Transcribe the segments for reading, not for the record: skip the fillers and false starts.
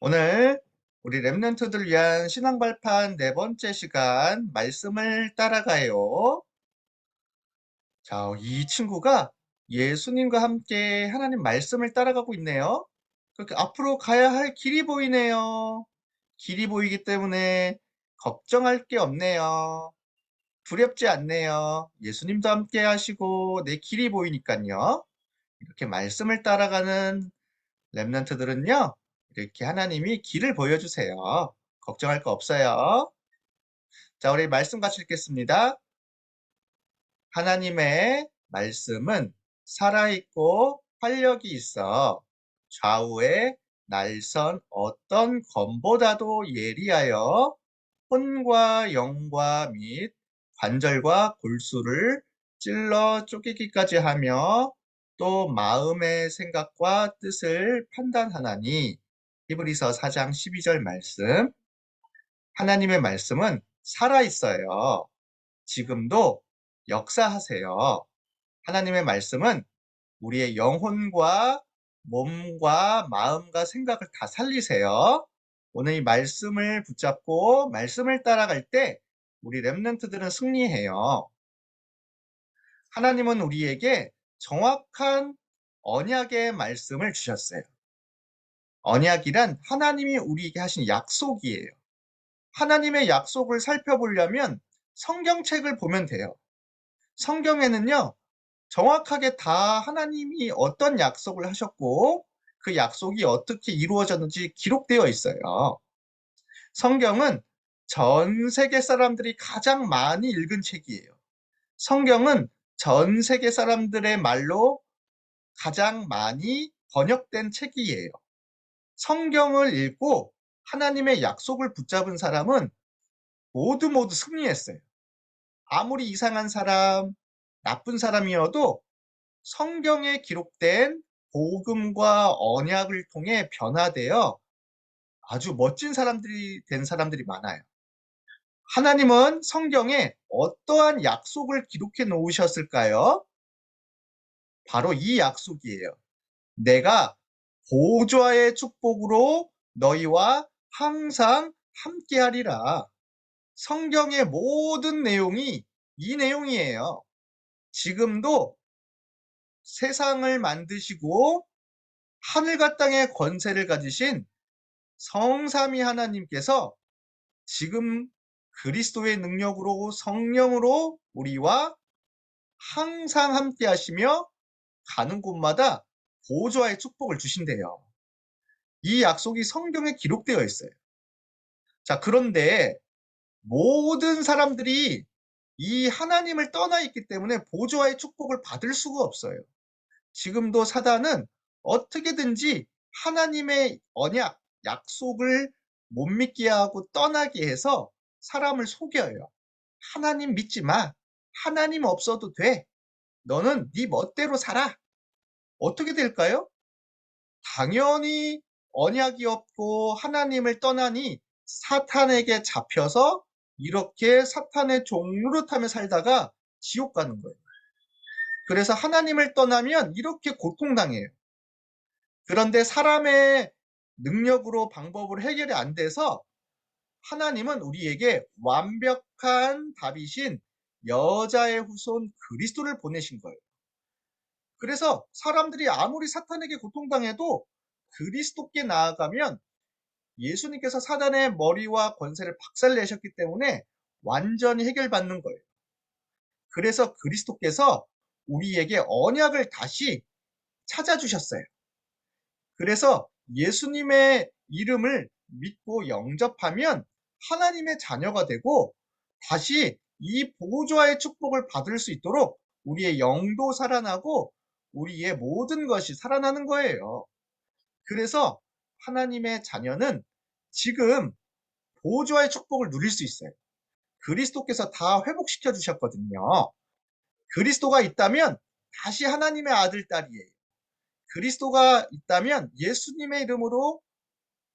오늘 우리 랩런트들 위한 신앙 발판 네 번째 시간 말씀을 따라가요. 자, 이 친구가 예수님과 함께 하나님 말씀을 따라가고 있네요. 그렇게 앞으로 가야 할 길이 보이네요. 길이 보이기 때문에 걱정할 게 없네요. 두렵지 않네요. 예수님도 함께 하시고 내 길이 보이니까요. 이렇게 말씀을 따라가는 랩런트들은요, 이렇게 하나님이 길을 보여주세요. 걱정할 거 없어요. 자, 우리 말씀 같이 읽겠습니다. 하나님의 말씀은 살아있고 활력이 있어 좌우에 날선 어떤 검보다도 예리하여 혼과 영과 및 관절과 골수를 찔러 쪼개기까지 하며 또 마음의 생각과 뜻을 판단하나니. 히브리서 4장 12절 말씀. 하나님의 말씀은 살아있어요. 지금도 역사하세요. 하나님의 말씀은 우리의 영혼과 몸과 마음과 생각을 다 살리세요. 오늘 이 말씀을 붙잡고 말씀을 따라갈 때 우리 랩런트들은 승리해요. 하나님은 우리에게 정확한 언약의 말씀을 주셨어요. 언약이란 하나님이 우리에게 하신 약속이에요. 하나님의 약속을 살펴보려면 성경책을 보면 돼요. 성경에는요, 정확하게 다 하나님이 어떤 약속을 하셨고 그 약속이 어떻게 이루어졌는지 기록되어 있어요. 성경은 전 세계 사람들이 가장 많이 읽은 책이에요. 성경은 전 세계 사람들의 말로 가장 많이 번역된 책이에요. 성경을 읽고 하나님의 약속을 붙잡은 사람은 모두 승리했어요. 아무리 이상한 사람, 나쁜 사람이어도 성경에 기록된 복음과 언약을 통해 변화되어 아주 멋진 사람들이 된 사람들이 많아요. 하나님은 성경에 어떠한 약속을 기록해 놓으셨을까요? 바로 이 약속이에요. 내가 보좌의 축복으로 너희와 항상 함께하리라. 성경의 모든 내용이 이 내용이에요. 지금도 세상을 만드시고 하늘과 땅의 권세를 가지신 성삼위 하나님께서 지금 그리스도의 능력으로 성령으로 우리와 항상 함께 하시며 가는 곳마다 보좌의 축복을 주신대요. 이 약속이 성경에 기록되어 있어요. 자, 그런데 모든 사람들이 이 하나님을 떠나 있기 때문에 보좌의 축복을 받을 수가 없어요. 지금도 사단은 어떻게든지 하나님의 언약, 약속을 못 믿게 하고 떠나게 해서 사람을 속여요. 하나님 믿지 마. 하나님 없어도 돼. 너는 네 멋대로 살아. 어떻게 될까요? 당연히 언약이 없고 하나님을 떠나니 사탄에게 잡혀서 이렇게 사탄의 종 노릇하며 살다가 지옥 가는 거예요. 그래서 하나님을 떠나면 이렇게 고통당해요. 그런데 사람의 능력으로 방법으로 해결이 안 돼서 하나님은 우리에게 완벽한 답이신 여자의 후손 그리스도를 보내신 거예요. 그래서 사람들이 아무리 사탄에게 고통당해도 그리스도께 나아가면 예수님께서 사단의 머리와 권세를 박살내셨기 때문에 완전히 해결받는 거예요. 그래서 그리스도께서 우리에게 언약을 다시 찾아주셨어요. 그래서 예수님의 이름을 믿고 영접하면 하나님의 자녀가 되고 다시 이 보좌의 축복을 받을 수 있도록 우리의 영도 살아나고 우리의 모든 것이 살아나는 거예요. 그래서 하나님의 자녀는 지금 보좌의 축복을 누릴 수 있어요. 그리스도께서 다 회복시켜 주셨거든요. 그리스도가 있다면 다시 하나님의 아들, 딸이에요. 그리스도가 있다면 예수님의 이름으로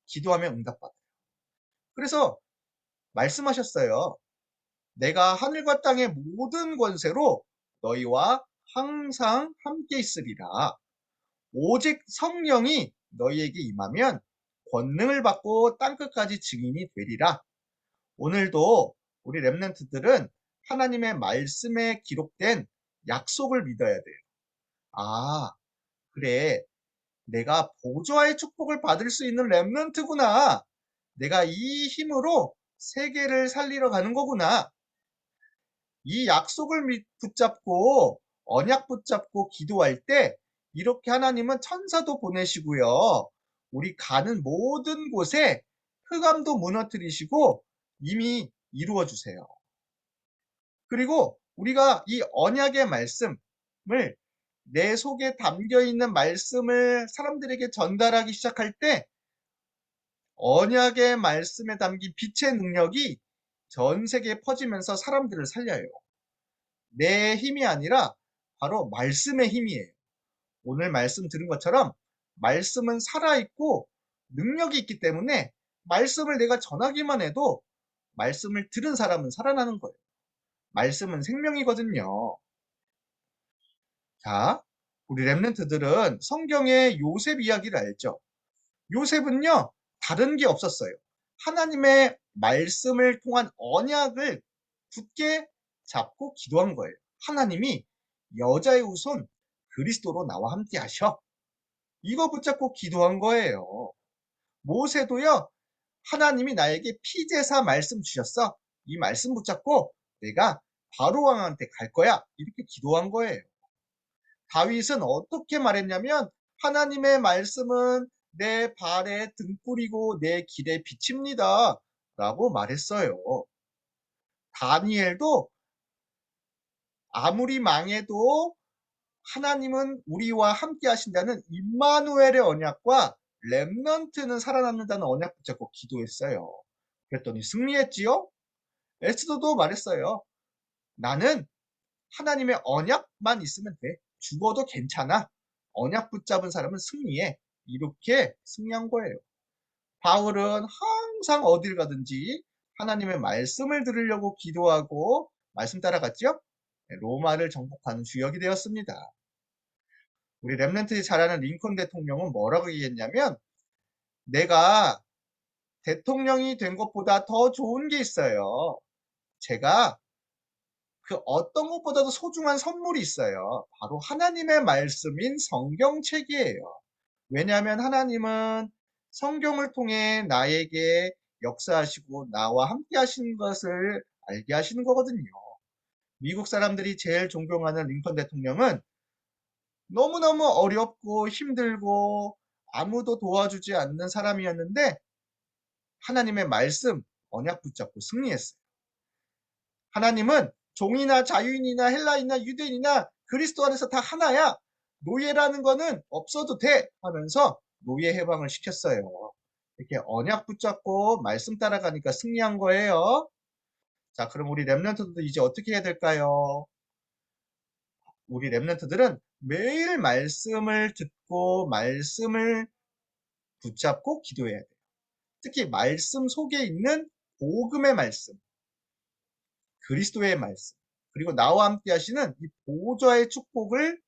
기도하면 응답받아요. 그래서 말씀하셨어요. 내가 하늘과 땅의 모든 권세로 너희와 항상 함께 있으리라. 오직 성령이 너희에게 임하면 권능을 받고 땅끝까지 증인이 되리라. 오늘도 우리 렘넌트들은 하나님의 말씀에 기록된 약속을 믿어야 돼요. 아, 그래. 내가 보좌의 축복을 받을 수 있는 렘넌트구나. 내가 이 힘으로 세계를 살리러 가는 거구나. 이 약속을 붙잡고 언약 붙잡고 기도할 때 이렇게 하나님은 천사도 보내시고요. 우리 가는 모든 곳에 흑암도 무너뜨리시고 이미 이루어 주세요. 그리고 우리가 이 언약의 말씀을 내 속에 담겨 있는 말씀을 사람들에게 전달하기 시작할 때 언약의 말씀에 담긴 빛의 능력이 전 세계에 퍼지면서 사람들을 살려요. 내 힘이 아니라 바로 말씀의 힘이에요. 오늘 말씀 들은 것처럼 말씀은 살아있고 능력이 있기 때문에 말씀을 내가 전하기만 해도 말씀을 들은 사람은 살아나는 거예요. 말씀은 생명이거든요. 자, 우리 렘넌트들은 성경의 요셉 이야기를 알죠? 요셉은요, 다른 게 없었어요. 하나님의 말씀을 통한 언약을 굳게 잡고 기도한 거예요. 하나님이 여자의 후손 그리스도로 나와 함께 하셔. 이거 붙잡고 기도한 거예요. 모세도요, 하나님이 나에게 피제사 말씀 주셨어. 이 말씀 붙잡고 내가 바로 왕한테 갈 거야. 이렇게 기도한 거예요. 다윗은 어떻게 말했냐면 하나님의 말씀은 내 발의 등불이고 내 길의 빛입니다. 라고 말했어요. 다니엘도 아무리 망해도 하나님은 우리와 함께 하신다는 임마누엘의 언약과 렘넌트는 살아남는다는 언약 붙잡고 기도했어요. 그랬더니 승리했지요? 에스더도 말했어요. 나는 하나님의 언약만 있으면 돼. 죽어도 괜찮아. 언약 붙잡은 사람은 승리해. 이렇게 승리한 거예요. 바울은 항상 어딜 가든지 하나님의 말씀을 들으려고 기도하고 말씀 따라갔죠? 로마를 정복하는 주역이 되었습니다. 우리 렘넌트들이 잘 아는 링컨 대통령은 뭐라고 얘기했냐면 내가 대통령이 된 것보다 더 좋은 게 있어요. 제가 그 어떤 것보다도 소중한 선물이 있어요. 바로 하나님의 말씀인 성경책이에요. 왜냐하면 하나님은 성경을 통해 나에게 역사하시고 나와 함께 하시는 것을 알게 하시는 거거든요. 미국 사람들이 제일 존경하는 링컨 대통령은 너무너무 어렵고 힘들고 아무도 도와주지 않는 사람이었는데 하나님의 말씀, 언약 붙잡고 승리했어요. 하나님은 종이나 자유인이나 헬라인이나 유대인이나 그리스도 안에서 다 하나야. 노예라는 거는 없어도 돼 하면서 노예 해방을 시켰어요. 이렇게 언약 붙잡고 말씀 따라가니까 승리한 거예요. 자, 그럼 우리 렘넌트들도 이제 어떻게 해야 될까요? 우리 렘넌트들은 매일 말씀을 듣고 말씀을 붙잡고 기도해야 돼요. 특히 말씀 속에 있는 복음의 말씀, 그리스도의 말씀, 그리고 나와 함께 하시는 이 보좌의 축복을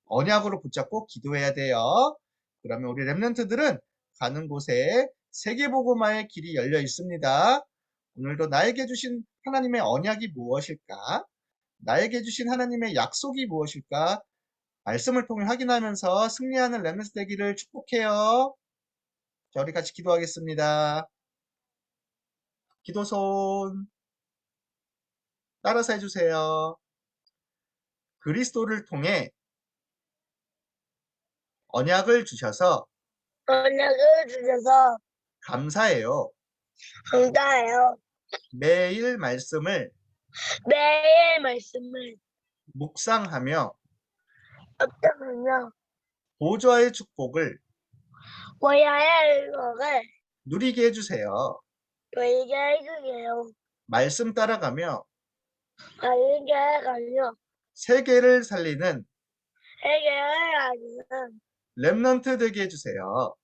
언약으로 붙잡고 기도해야 돼요. 그러면 우리 렘넌트들은 가는 곳에 세계복음화의 길이 열려 있습니다. 오늘도 나에게 주신 하나님의 언약이 무엇일까? 나에게 주신 하나님의 약속이 무엇일까? 말씀을 통해 확인하면서 승리하는 렘넌트 되기를 축복해요. 자, 우리 같이 기도하겠습니다. 기도손 따라서 해주세요. 그리스도를 통해 언약을 주셔서 감사해요. 감사해요. 매일 말씀을 매일 말씀을 묵상하며 묵상하며 보좌의 축복을 보야의 것을 누리게 해주세요. 보이게 해주세요. 말씀 따라가며 알게 해가며 세계를 살리는 해결을 하시는 렘넌트 되게 해주세요.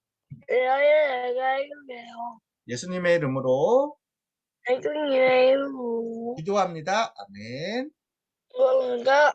여행을 해주세요. 예수님의 이름으로 예수님의 이름으로 기도합니다. 아멘. 감사합니다.